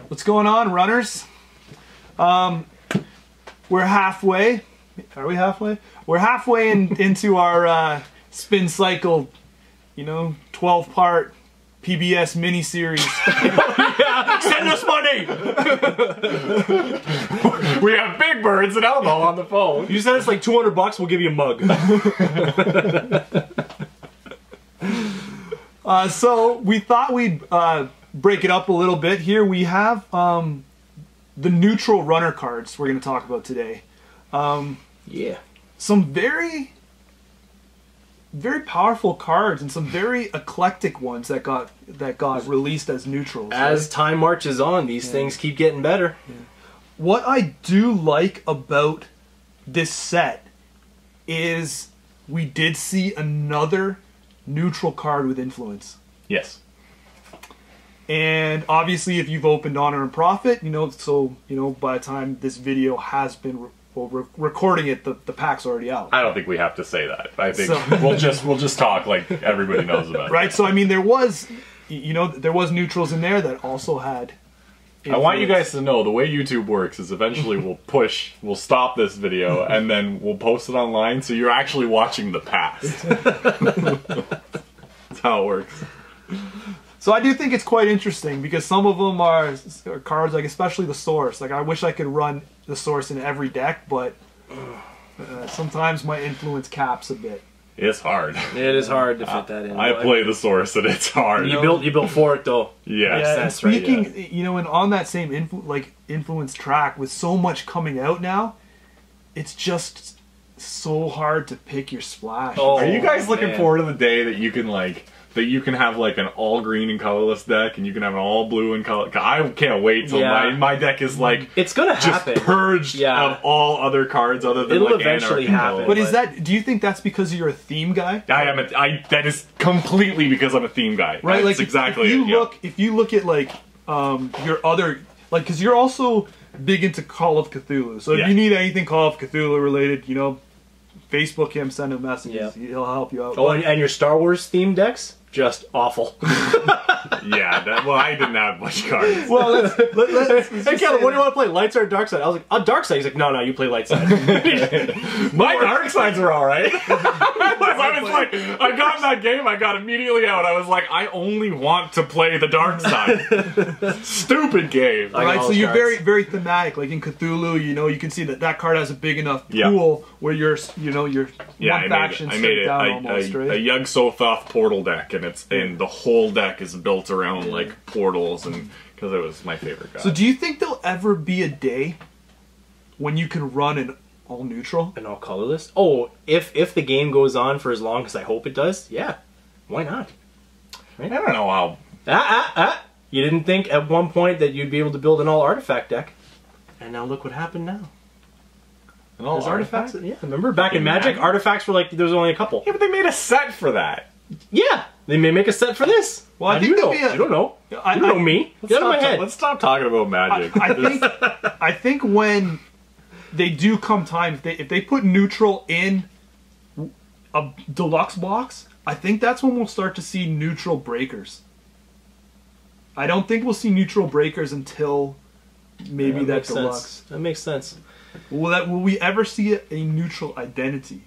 What's going on, runners? We're halfway. Are we halfway? We're halfway into our spin cycle, 12-part PBS mini-series. Yeah, send us money! We have Big Birds and Elmo on the phone. You send us like $200, we'll give you a mug. So we thought we'd break it up a little bit. Here we have the neutral runner cards we're going to talk about today. Yeah. Some very, very powerful cards and some very eclectic ones that got released as neutrals. As time marches on, these things keep getting better. Yeah. What I do like about this set is we did see another neutral card with influence. Yes. And obviously, if you've opened Honor and Profit, by the time this video has been recording it, the pack's already out. I don't think we have to say that. I think we'll just talk like everybody knows about it. Right. So I mean, there was neutrals in there that also had influence. I want you guys to know the way YouTube works is eventually we'll stop this video and then we'll post it online, so you're actually watching the past. That's how it works. So I do think it's quite interesting because some of them are cards, like especially the Source. Like I wish I could run the Source in every deck, but sometimes my influence caps a bit. It's hard. It is hard to fit that in. I play the Source and it's hard. You built for it though. Yes. Yeah, that's and speaking, right, and on that same influence track, with so much coming out now, it's just so hard to pick your splash. Oh, are you guys looking forward to the day that you can have like an all green and colorless deck, and you can have an all blue and color? I can't wait till my deck is like it's gonna happen, just purged of all other cards other than it'll like eventually happen. But do you think that's because you're a theme guy? That is completely because I'm a theme guy. Right, that's like exactly if you look at like your other, like, because you're also big into Call of Cthulhu, so if you need anything Call of Cthulhu related, Facebook him, send him messages. He'll help you out. Oh, and your Star Wars theme decks? Just awful. I didn't have much cards. Well, let's hey, Kevin, what do you want to play? Light side or dark side? I was like, dark side. He's like, no, you play light side. My dark sides are alright. I got in that game, I got immediately out. I was like, I only want to play the dark side. Stupid game. Right, so you're very, very thematic. Like in Cthulhu, you can see that card has a big enough pool where you're one faction straight down almost, right? A Yug-Sothoth portal deck, and the whole deck is built around like portals, and because it was my favorite guy. So do you think there'll ever be a day when you can run an all neutral and all colorless? Oh, if the game goes on for as long as I hope it does, yeah, why not? Right? I don't know how. You didn't think at one point that you'd be able to build an all artifact deck, and now look what happened now. An all artifacts? Yeah, remember back in Magic, artifacts were like there was only a couple. Yeah, but they made a set for that. Yeah, they may make a set for this. Well, I think you don't know. You don't know me. Get out of my head. Let's stop talking about Magic. I think when they do come time, if they put neutral in a deluxe box, I think that's when we'll start to see neutral breakers. I don't think we'll see neutral breakers until maybe that deluxe. That makes sense. Will we ever see a neutral identity?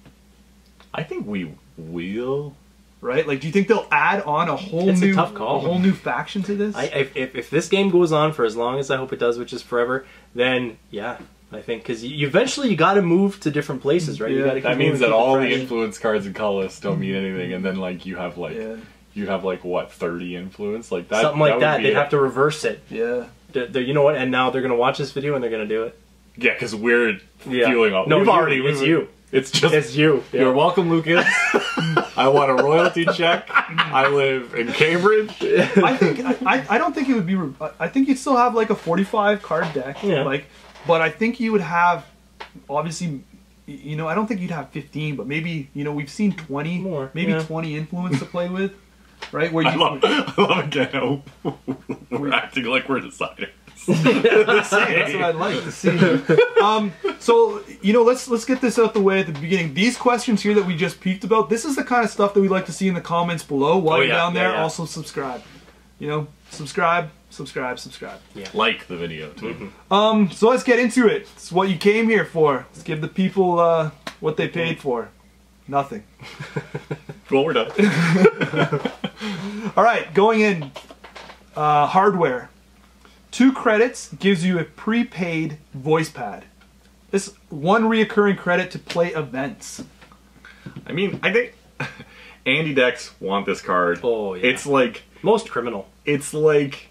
I think we will. Right? Like, do you think they'll add on a whole new faction to this? If this game goes on for as long as I hope it does, which is forever, then yeah, I think because eventually you got to move to different places, right? Yeah. That means that all the influence cards and colors don't mean anything, and then like you have like what 30 influence, like that, something like that. They'd have to reverse it. Yeah. You know what? And now they're gonna watch this video and they're gonna do it. Yeah, because we're feeling all. No, it's you. It's you. Yeah. You're welcome, Lucas. I want a royalty check. I live in Cambridge. I don't think it would be. I think you'd still have like a 45 card deck. Yeah. But I think you would have, obviously, I don't think you'd have 15, but maybe we've seen 20 more, maybe 20 influence to play with, right? Where I love again how we're acting like we're deciding. That's what I'd like to see. So let's get this out the way at the beginning. These questions here that we just peeked about, this is the kind of stuff that we like to see in the comments below. While you're down there, also subscribe. subscribe. Like the video too. So let's get into it. It's what you came here for. Let's give the people what they paid for. Nothing. Well, we're done. All right, going in. Hardware. 2 credits gives you a prepaid voice pad. This 1 reoccurring credit to play events. I mean, I think Andy decks want this card. Oh, yeah. It's like Most criminal. It's like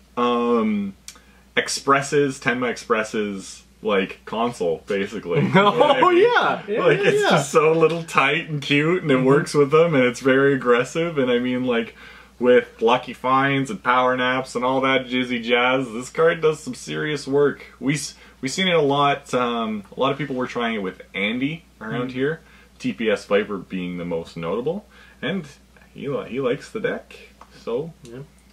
Expresses, Tenma Expresses, like console, basically. You know what I mean? Yeah. Like it's just so little tight and cute, and it works with them, and it's very aggressive. And I mean, like with Lucky Finds and Power Naps and all that jizzy jazz, this card does some serious work. We've seen it a lot. A lot of people were trying it with Andy around here. TPS Viper being the most notable, and he likes the deck, so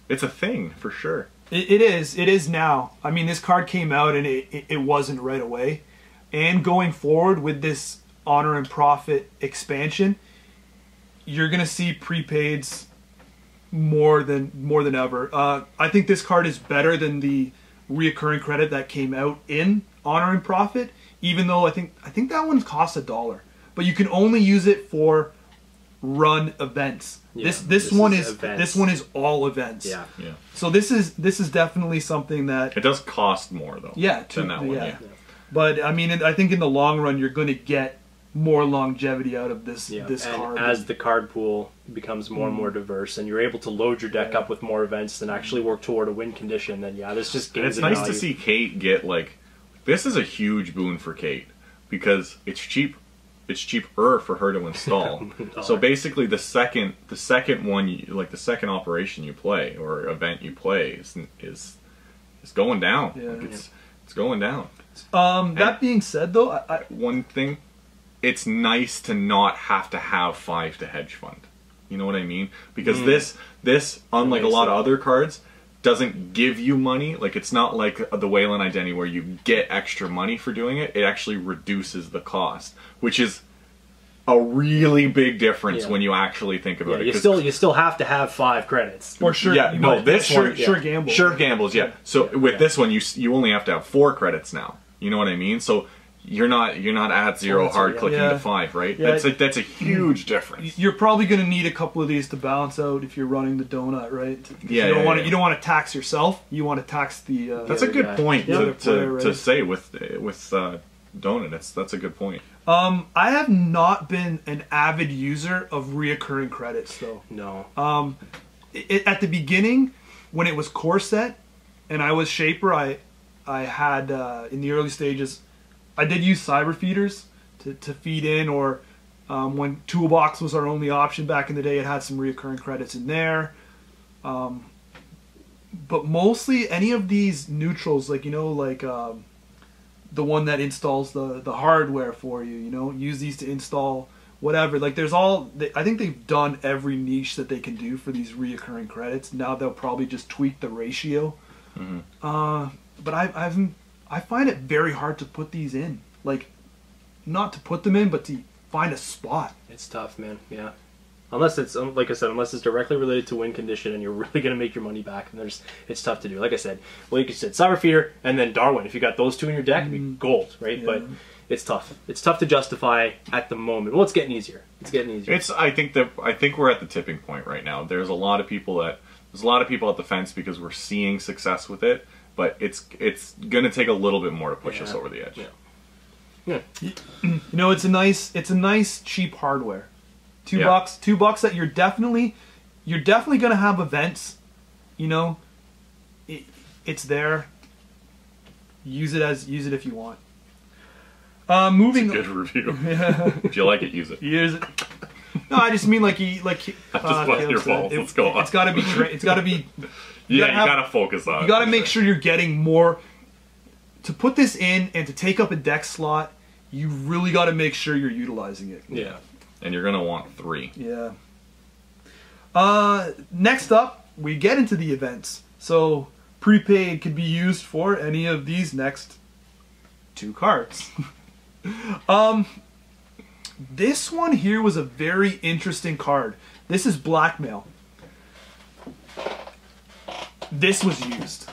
it's a thing for sure. It is now. I mean, this card came out and it wasn't right away, and going forward with this Honor and Profit expansion, you're gonna see prepaids more than ever. I think this card is better than the reoccurring credit that came out in Honor and Profit, even though I think that one costs $1. But you can only use it for run events. Yeah, this one is all events. Yeah. So this is definitely something that It does cost more though. yeah, than that one. Yeah. But I mean, I think in the long run you're going to get more longevity out of this And card. as the card pool becomes more and more diverse, and you're able to load your deck up with more events and actually work toward a win condition, then this just And gains it's nice value. to see Kate get like this is a huge boon for Kate because it's cheap. It's cheaper for her to install. So basically, the second one, like the second operation you play or event you play, is going down. Yeah. Like it's going down. That being said, though, One thing, it's nice to not have to have 5 to hedge fund. You know what I mean? Because this unlike a lot of other cards, doesn't give you money. Like it's not like the Wayland Identity where you get extra money for doing it. It actually reduces the cost, which is a really big difference when you actually think about it. You still have to have 5 credits. or sure, Yeah, no, this sure, one, sure gamble. Sure gambles, yeah. So with this one, you only have to have 4 credits now. You know what I mean? So you're not at 0 that's hard right, clicking yeah. to 5, right? Yeah. That's a huge difference. You're probably going to need a couple of these to balance out if you're running the donut, right? Yeah, you don't want to tax yourself. You want to tax the. That's a good point The other player, to right? say with Donut. That's a good point. I have not been an avid user of reoccurring credits though. No. At the beginning, when it was core set, and I was shaper, I had in the early stages, I did use cyber feeders to feed in, or when Toolbox was our only option back in the day, it had some reoccurring credits in there. But mostly any of these neutrals, like the one that installs the hardware for you, use these to install whatever. Like I think they've done every niche that they can do for these reoccurring credits. Now they'll probably just tweak the ratio. But I find it very hard to put these in. Like, not to put them in, but to find a spot. It's tough, man. Yeah. Unless it's, like I said, unless it's directly related to win condition and you're really going to make your money back, and it's tough to do. Like I said, Cyber Feeder and then Darwin. If you got those 2 in your deck, it'd be gold, right? Yeah. But it's tough. It's tough to justify at the moment. Well, it's getting easier. I think we're at the tipping point right now. There's a lot of people at the fence because we're seeing success with it, but it's going to take a little bit more to push us over the edge. Yeah. It's a nice cheap hardware. $2 that you're definitely going to have events. It's there. Use it if you want. Moving. It's a good review. If you like it, use it. Use it. No, I just mean like just bust your balls. Let's go on. It's got to be. It's got to be. You gotta focus on it. You gotta make sure you're getting more. To put this in and to take up a deck slot, you really gotta make sure you're utilizing it. Yeah. And you're gonna want 3. Yeah. Next up, we get into the events. So, prepaid could be used for any of these next 2 cards. This one here was a very interesting card. This is Blackmail. this was used.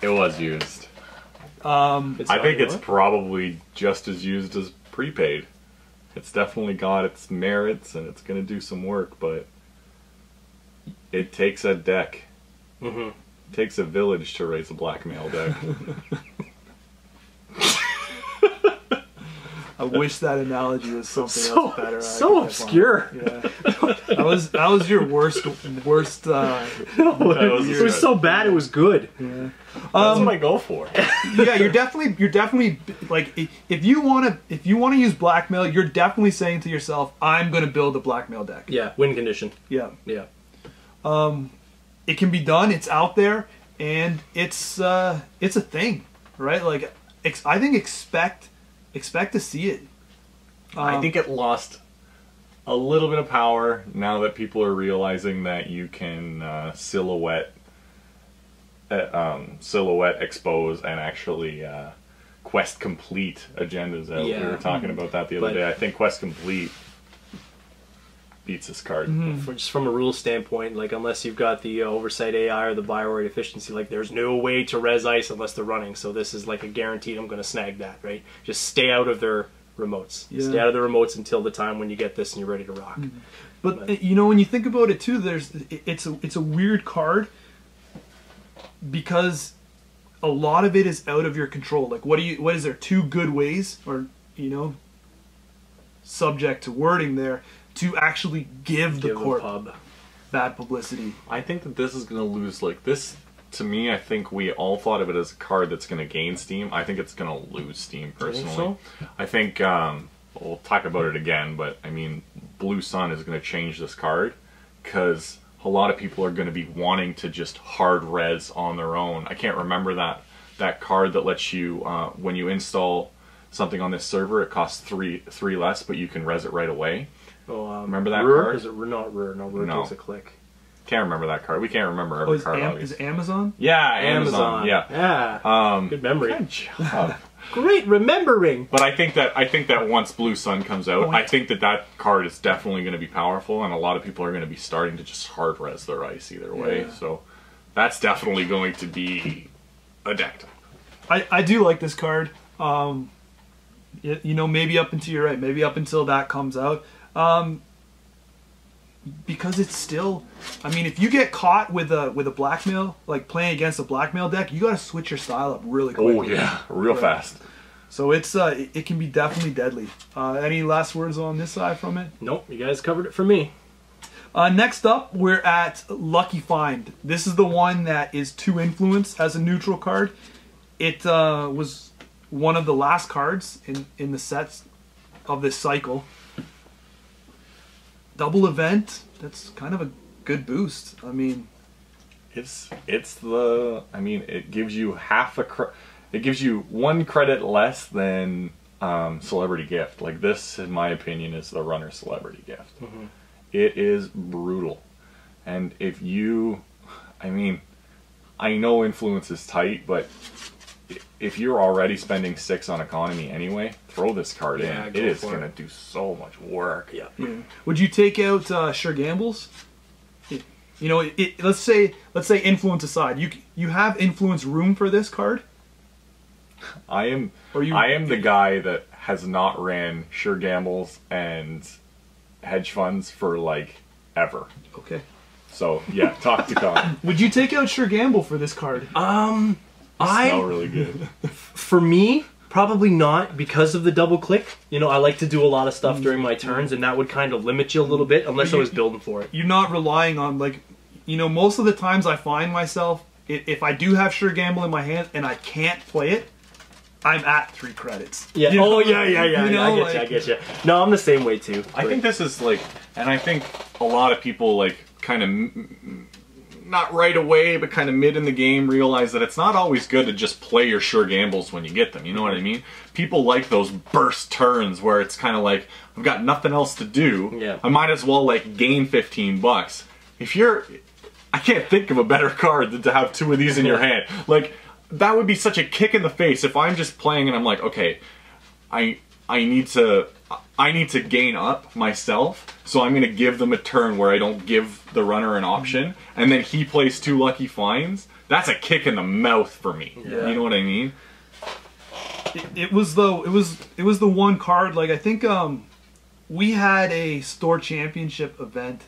It was used. It's I think not it's what? probably just as used as prepaid. It's definitely got its merits and it's going to do some work, but it takes a deck. Mm-hmm. It takes a village to raise a blackmail deck. I wish that analogy was something So- else better. I so could get obscure. on. Yeah. That was your worst. It was good. so bad it was good. Yeah. That's what I go for. Yeah, you're definitely like if you want to use blackmail, you're definitely saying to yourself, I'm going to build a blackmail deck. Yeah, win condition. Yeah. Yeah. It can be done. It's out there, and it's a thing, right? Like I think expect to see it. I think it lost a little bit of power now that people are realizing that you can silhouette expose and actually quest complete agendas out. Yeah. We were talking about that the other But- day. I think quest complete beats this card. Just from a rules standpoint, like unless you've got the oversight AI or the Bioroid efficiency, like there's no way to res ice unless they're running. So this is like a guaranteed. I'm going to snag that, right? Just stay out of their remotes. Yeah. Stay out of the remotes until the time when you get this and you're ready to rock. But you know, when you think about it too, it's a weird card because a lot of it is out of your control. Like what is there two good ways, or subject to wording there, to actually give the Give the court pub. bad publicity? I think that this is going to lose, like, this, to me, I think we all thought of it as a card that's going to gain steam. I think it's going to lose steam, personally. so? I think, we'll talk about it again, but, I mean, Blue Sun is going to change this card, because a lot of people are going to be wanting to just hard res on their own. I can't remember that card that lets you, when you install something on this server, it costs three less, but you can res it right away. Oh, Remember that Rur? card? Is it not Rur? No, Rur No. takes a click. Can't remember that card. We can't remember Oh, every is, card. is obviously. it Amazon? Yeah, Amazon. Yeah. Yeah. Good memory. Good job. Great remembering. But I think that once Blue Sun comes out, Point. I think that card is definitely going to be powerful, and a lot of people are going to be starting to just hard res their ice either way. Yeah. So that's definitely going to be a deck. I do like this card. Maybe up until you're right. Maybe up until that comes out. Because it's still, I mean, if you get caught with a blackmail, like playing against a blackmail deck, you got to switch your style up really quickly. Oh yeah, real fast. So it's it can be definitely deadly. Any last words on this side from it? Nope, you guys covered it for me. Next up, we're at Lucky Find. This is the one that is 2 influence as a neutral card. It was one of the last cards in the sets of this cycle. Double event, that's kind of a good boost. I mean, it gives you it gives you 1 credit less than Celebrity Gift. Like, this, in my opinion, is the runner Celebrity Gift. Mm-hmm. It is brutal, and if you, I know influence is tight, but if you're already spending 6 on economy anyway, throw this card Yeah, in. go It is for going to it. do so much work. Yeah. yeah. Would you take out Sure Gambles? Let's say influence aside, you have influence room for this card. I am the guy that has not ran Sure Gambles and hedge funds for like ever. Okay. So yeah, talk to Con. Would you take out Sure Gamble for this card? Smell really good. For me, probably not because of the double click. I like to do a lot of stuff during my turns, and that would kind of limit you a little bit unless I was building for it. You're not relying on, most of the times I find myself, if I do have Sure Gamble in my hand and I can't play it, I'm at 3 credits. Yeah. You know? Yeah. I get you. No, I'm the same way too. I think this is and I think a lot of people kind of not right away, but kind of mid in the game realize that it's not always good to just play your Sure Gambles when you get them. You know what I mean? People like those burst turns where it's kind of like, I've got nothing else to do. Yeah. I might as well gain $15. I can't think of a better card than to have 2 of these in your hand. That would be such a kick in the face if I'm just playing and I'm like, okay, I need to gain up myself, so I'm going to give them a turn where I don't give the runner an option, and then he plays 2 lucky finds. That's a kick in the mouth for me. Yeah. You know what I mean? It was the one card, like I think we had a store championship event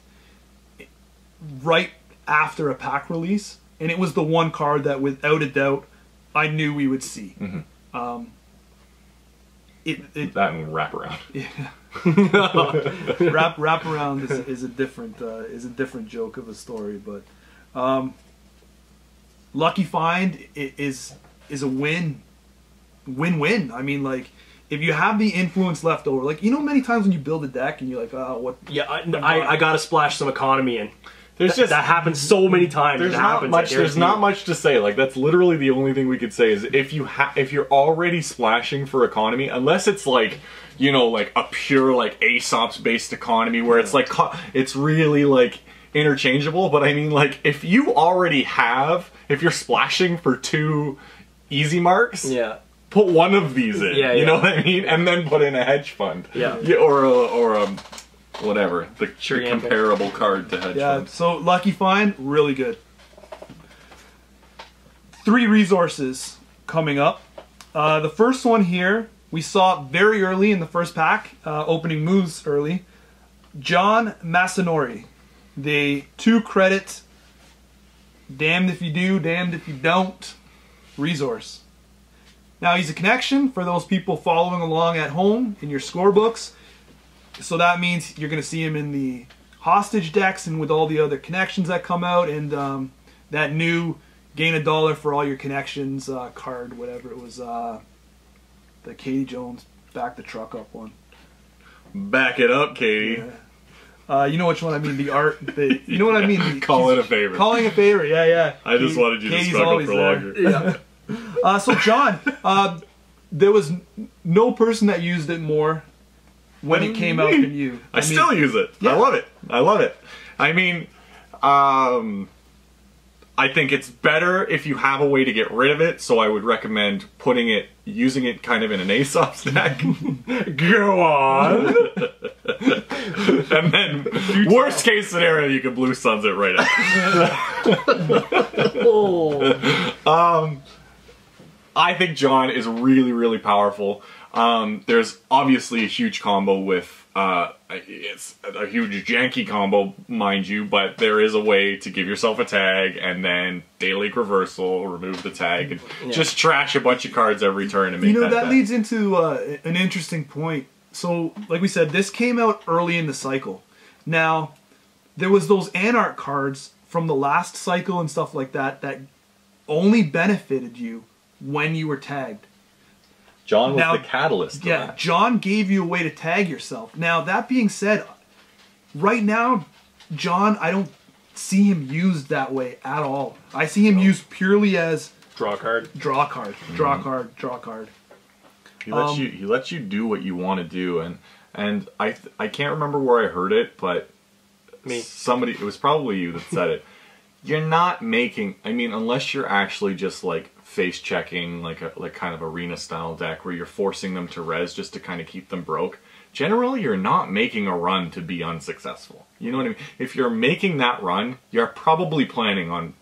right after a pack release, and it was the one card that without a doubt I knew we would see. That and wraparound. Yeah. Wraparound is a different joke of a story, but Lucky Find is a win-win. I mean, like, if you have the influence left over, like, you know, many times when you build a deck and you're like, oh, what? Yeah, I gotta splash some economy in. There's that happens so many times. There's not much. There's not much to say. Like, that's literally the only thing we could say is if you're already splashing for economy, unless it's like, you know, like a pure like Aesop's based economy where it's like it's really like interchangeable. But I mean, like, if you're splashing for 2 easy marks, yeah, put one of these in. Yeah, you know what I mean, and then put in a hedge fund. Yeah, or whatever, the comparable card to hedge fund. So Lucky Find, really good. 3 resources coming up. The first one here, we saw very early in the first pack, opening moves early. John Masanori, the 2 credit, damned if you do, damned if you don't, resource. Now he's a connection for those people following along at home in your scorebooks. So that means you're going to see him in the hostage decks and with all the other connections that come out, and that new gain $1 for all your connections card, whatever it was, the Katie Jones back the truck up one. Back it up, Katie. Yeah. You know which one I mean? The art. You know what I mean? Call it a favor. Calling a favor. Yeah. I just wanted you to struggle for longer. Yeah. So John, there was no person that used it more when it came out than you. I mean, still use it. Yeah. I love it. I love it. I mean, I think it's better if you have a way to get rid of it, so I would recommend using it kind of in an Aesop's deck. Go on. And then, worst case scenario, you can Blue Suns it right out. I think John is really, really powerful. There's obviously a huge combo with, it's a huge janky combo, mind you, but there is a way to give yourself a tag and then daily reversal, remove the tag, and just trash a bunch of cards every turn and make that leads into an interesting point. So, like we said, this came out early in the cycle. Now, there was those Anarch cards from the last cycle and stuff like that that only benefited you when you were tagged. John was the catalyst to that. John gave you a way to tag yourself. Now, that being said, right now, John, I don't see him used that way at all. I see him used purely as draw a card, draw card, draw card, draw card. He lets you do what you want to do, and I can't remember where I heard it, but it was probably you that said it. You're not making, I mean, unless you're actually just like face checking, like kind of arena style deck where you're forcing them to res just to kind of keep them broke. Generally, you're not making a run to be unsuccessful. You know what I mean? If you're making that run, you're probably planning on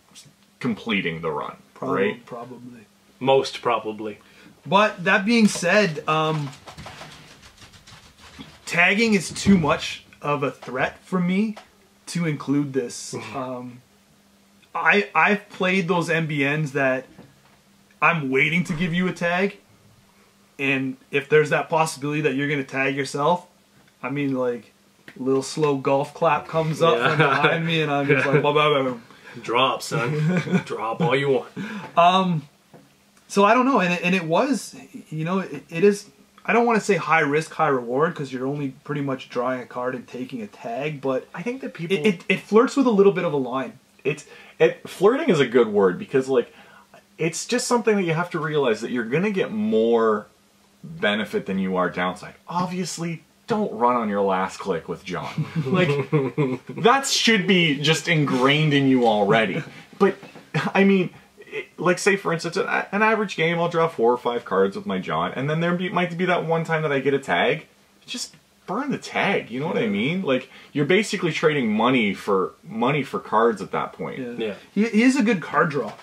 completing the run, right? Probably. Most probably. But that being said, tagging is too much of a threat for me to include this. I've played those MBNs that I'm waiting to give you a tag, and if there's that possibility that you're going to tag yourself, I mean, like, a little slow golf clap comes up from behind me, and I'm just like, blah, blah, blah. Drop, son. Drop all you want. So I don't know, and it was, you know, it is, I don't want to say high risk, high reward, because you're only pretty much drawing a card and taking a tag, but I think that people... It flirts with a little bit of a line. Flirting is a good word, because, like, it's just something that you have to realize that you're going to get more benefit than you are downside. Obviously, don't run on your last click with John. Like, that should be just ingrained in you already. But, I mean, like say for instance, an average game, I'll draw 4 or 5 cards with my John, and then might be that one time that I get a tag. Just burn the tag. You know what I mean? Like you're basically trading money for cards at that point. Yeah. He is a good card draw,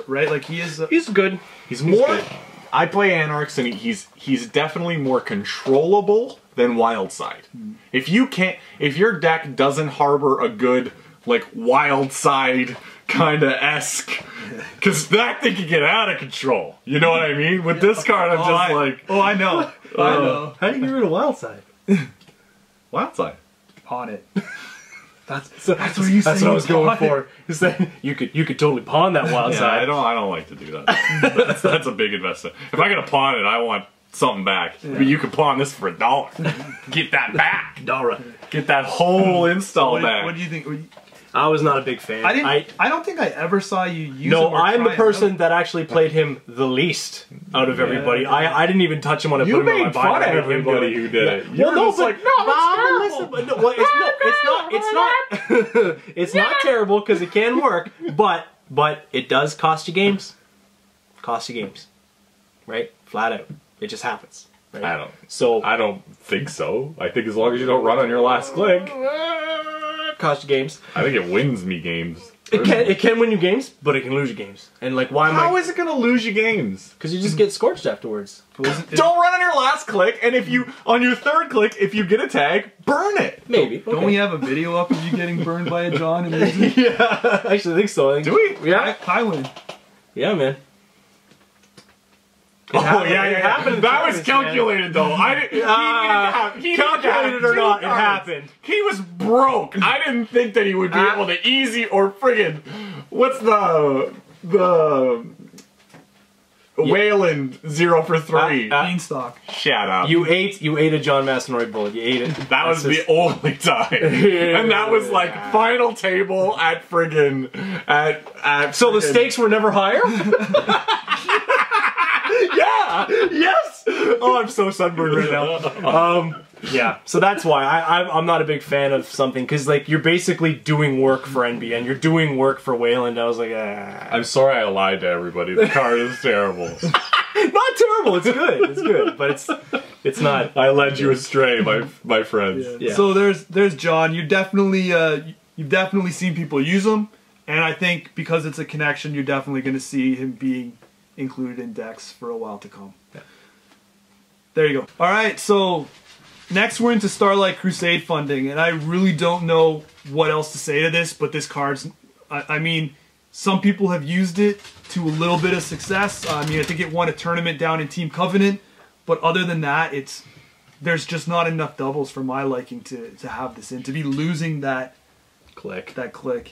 right? Like he is. He's good. He's more. good. I play Anarchs, and he's definitely more controllable than Wildside. If your deck doesn't harbor a good like Wildside kind of esque, because that thing can get out of control. You know what I mean? With this card, I'm just like, oh, I know, I know. How do you get rid of Wildside? Wildside. Pawn it. That's what I was going for. Is that you could totally pawn that Wildside? Yeah, I don't like to do that. that's a big investment. If I gotta pawn it, I want something back. Yeah. But you can pawn this for $1. Get that back. Dara. Get that whole install back. What do you think? I was not a big fan. I don't think I ever saw you use him. No, I'm the person that actually played him the least out of everybody. I didn't even touch him when I put him on my made fun of everybody who did it. Well, no, but it's not terrible because it can work, but it does cost you games. Cost you games, right? Flat out, it just happens. Right? I don't think so. I think as long as you don't run on your last click. Cost you games. I think it wins me games. It can win you games, but it can lose you games. And like, How is it gonna lose you games? Because you just get scorched afterwards. Don't run on your last click, and if you on your third click, if you get a tag, burn it. Maybe. Don't we have a video up of you getting burned by a John and losing? Yeah, I actually think so. Do we? Yeah, I win. Yeah, man. It happened. That was calculated, though. He calculated or not, it happened. He was broke. I didn't think that he would be able to easy or friggin' what's the Wayland 0 for 3. Beanstalk. Shut up. You ate a John Massenroy bullet. You ate it. That was the only time. And that was like final table at friggin' at So the stakes were never higher? Yeah! Yes! Oh, I'm so sunburned right now. Yeah, so that's why I'm not a big fan of something, because like you're basically doing work for NBN, you're doing work for Wayland. I was like, I'm sorry I lied to everybody. The card is terrible. Not terrible. It's good, but it's not. I led you astray, my friends. Yeah. So there's John. You've definitely seen people use him, and I think because it's a connection, you're definitely going to see him being included in decks for a while to come. Yeah. There you go. All right, so next we're into Starlike Crusade funding, and I really don't know what else to say to this, but this card's, I mean, some people have used it to a little bit of success. I mean, I think it won a tournament down in Team Covenant, but other than that, there's just not enough doubles for my liking to have this in, to be losing that click.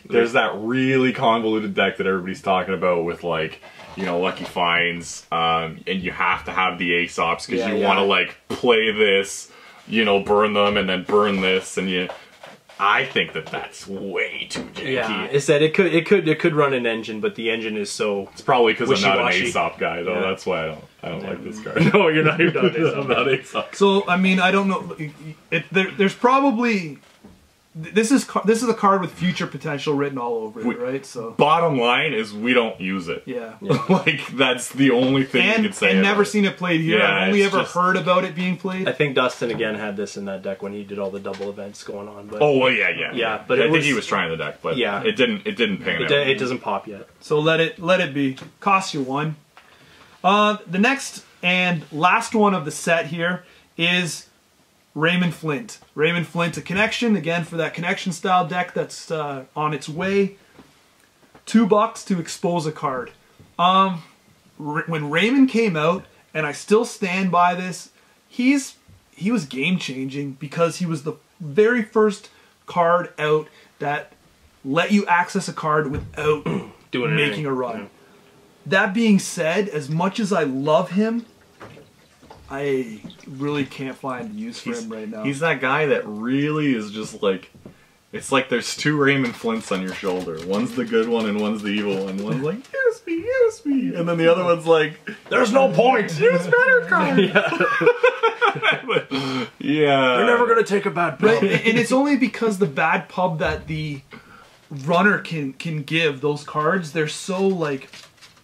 There's that really convoluted deck that everybody's talking about with like, you know, Lucky Finds, and you have to have the Aesops because you want to like play this, you know, burn them and then burn this, and I think that's way too janky. Yeah, it's that it could run an engine, but the engine is so. It's probably because I'm not an Aesop guy though. Yeah. That's why I don't like this card. No, you're not. You're not Aesop. I'm not Aesop. So I mean, I don't know. There's probably. This is a card with future potential written all over it, right? So bottom line is we don't use it. Yeah. Like that's the only thing you can say. And never seen it played here. Yeah, I've only ever heard about it being played. I think Dustin again had this in that deck when he did all the double events going on. But oh well, yeah. But I think he was trying the deck, but it didn't pan out. It doesn't pop yet. So let it be. Costs you 1. The next and last one of the set here is Raymond Flint. Raymond Flint, a connection, again, for that connection style deck that's on its way. $2 to expose a card. When Raymond came out, and I still stand by this, he was game changing because he was the very first card out that let you access a card without making a run. Yeah. That being said, as much as I love him, I really can't find use for him right now. He's that guy that really is just like, it's like there's 2 Raymond Flints on your shoulder. One's the good one and one's the evil one. One's like, use me. And then the other one's like, there's no point. Use better card. Yeah. They're never going to take a bad pub. Right? And it's only because the bad pub that the runner can give those cards, they're so like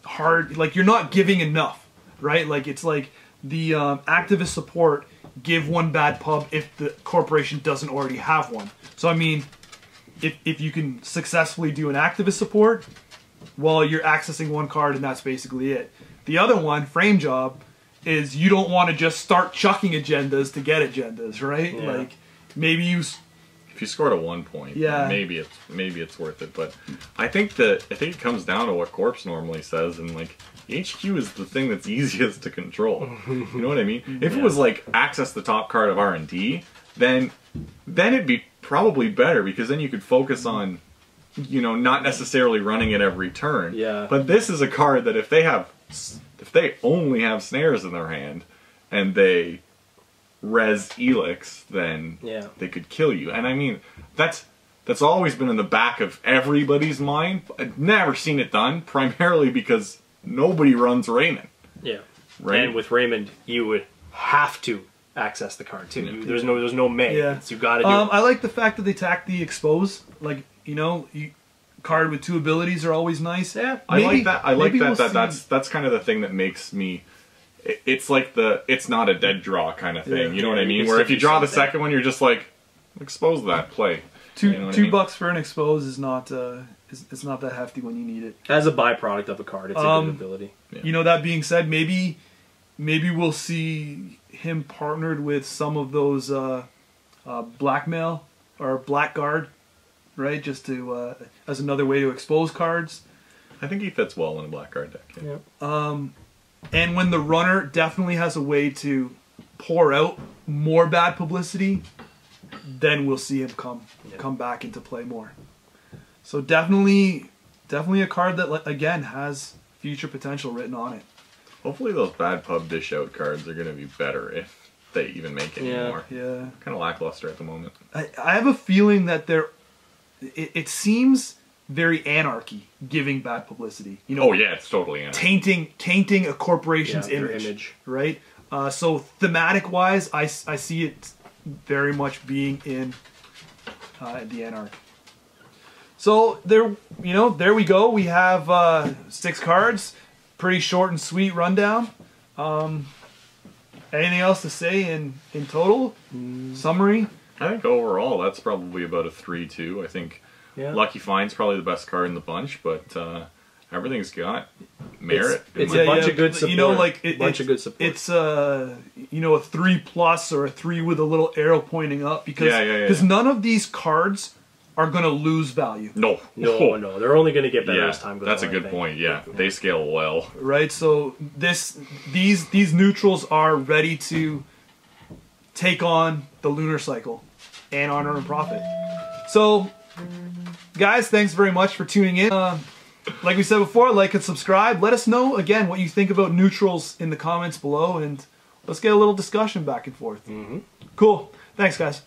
hard, like you're not giving enough, right? Like it's like the activist support give one bad pub if the corporation doesn't already have one. So I mean, if you can successfully do an activist support, well, you're accessing one card and that's basically it. The other one, frame job, is you don't want to just start chucking agendas to get agendas, right? Yeah. Like maybe you. If you scored a 1 point, Yeah. maybe it's worth it. But I think it comes down to what Corpse normally says, and like HQ is the thing that's easiest to control. You know what I mean? If it was like access the top card of R&D, then it'd be probably better because then you could focus on, you know, not necessarily running it every turn. Yeah. But this is a card that if they only have snares in their hand and they res Elix, then they could kill you. And I mean, that's always been in the back of everybody's mind. I've never seen it done, primarily because nobody runs Raymond. Yeah. Right? And with Raymond, you would have to access the card too. There's no may. Yeah. You got to do it. I like the fact that they tacked the expose. Like, you know, card with 2 abilities are always nice. Yeah, I like that. I like that. We'll That's kind of the thing that makes me. It's like it's not a dead draw kind of thing. Yeah. You know what I You mean? can Where still if you do draw the something. second one, you're just like, expose that, play. Two You know what I mean? $2 for an expose is not it's not that hefty when you need it. As a byproduct of a card, it's a good ability. Yeah. You know, that being said, maybe we'll see him partnered with some of those blackmail or blackguard, right? Just to as another way to expose cards. I think he fits well in a black card deck. Yeah. And when the runner definitely has a way to pour out more bad publicity, then we'll see him come back into play more. So definitely a card that again has future potential written on it. Hopefully those bad pub dish out cards are going to be better if they even make any more. Yeah. Kind of lackluster at the moment. I have a feeling that it seems very anarchy giving bad publicity. You know, Oh yeah, it's totally anarchy. tainting a corporation's Their image, right? So thematic wise, I see it very much being in the anarchy. So there we go. We have 6 cards, pretty short and sweet rundown. Anything else to say in total? Summary? I think overall that's probably about a 3-2. I think Lucky Find's probably the best card in the bunch, but everything's got merit. It's a bunch of good support. You know, like bunch of good support. It's a 3+ or a 3 with a little arrow pointing up because none of these cards are going to lose value. No. No. They're only going to get better as time goes on. That's a good point. Yeah, they scale well. Right. So these neutrals are ready to take on the lunar cycle and honor and profit. So, guys, thanks very much for tuning in. Like we said before, like and subscribe. Let us know again what you think about neutrals in the comments below, and let's get a little discussion back and forth. Cool. Thanks, guys.